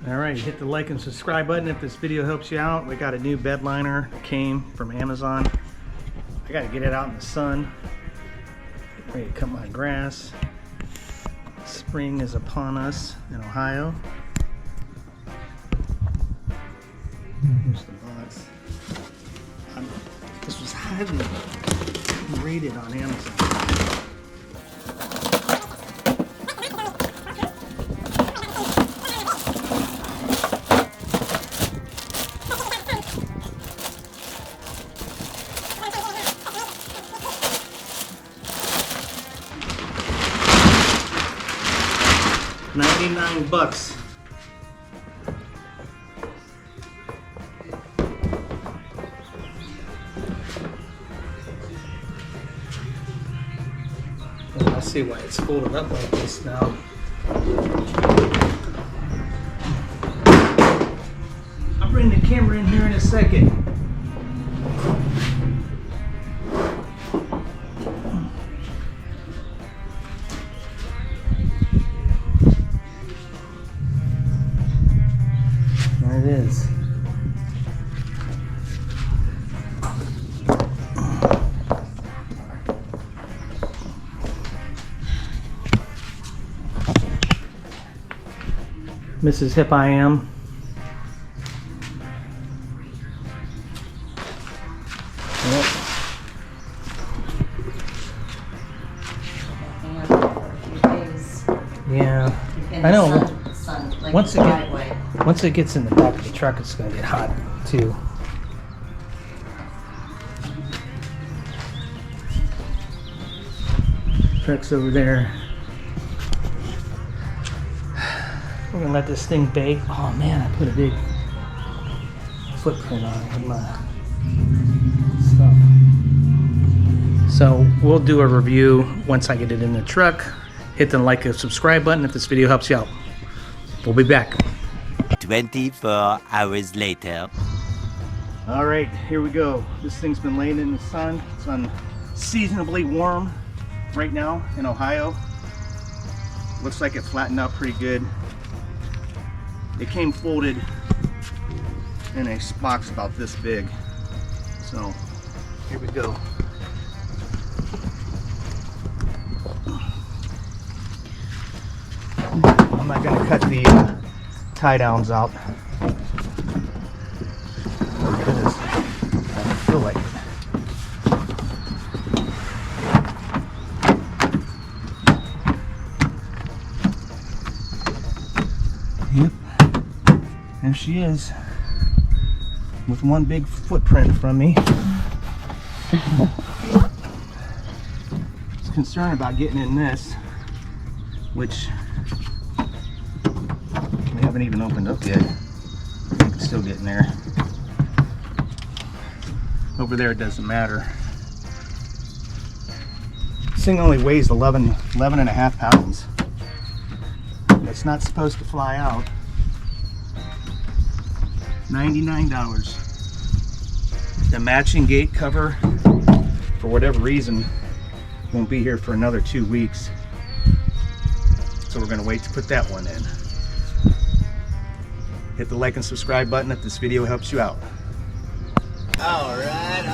Alright, hit the like and subscribe button if this video helps you out. We got a new bed liner that came from Amazon. I gotta get it out in the sun. Get ready to cut my grass. Spring is upon us in Ohio. Here's the box. This was highly rated on Amazon. $99. Well, I see why it's folded up like this now. I'll bring the camera in here in a second. There it is. Mrs. Hip I Am. Yep. Yeah, I know. Once it gets in the back of the truck, it's gonna get hot too. Truck's over there. We're gonna let this thing bake. Oh man, I put a big footprint on it with my stuff. So we'll do a review once I get it in the truck. Hit the like and subscribe button if this video helps you out. We'll be back. 24 hours later. All right, here we go. This thing's been laying in the sun. It's unseasonably warm right now in Ohio. Looks like it flattened out pretty good. It came folded in a box about this big. So here we go. I'm not gonna cut the tie downs out because I don't feel like it. Yep, there she is with one big footprint from me. I was concerned about getting in this, which we haven't even opened up yet. I think it's still getting there. Over there it doesn't matter. This thing only weighs 11 and a half pounds. It's not supposed to fly out. $99. The matching gate cover, for whatever reason, won't be here for another 2 weeks. So we're gonna wait to put that one in. Hit the like and subscribe button if this video helps you out. All right.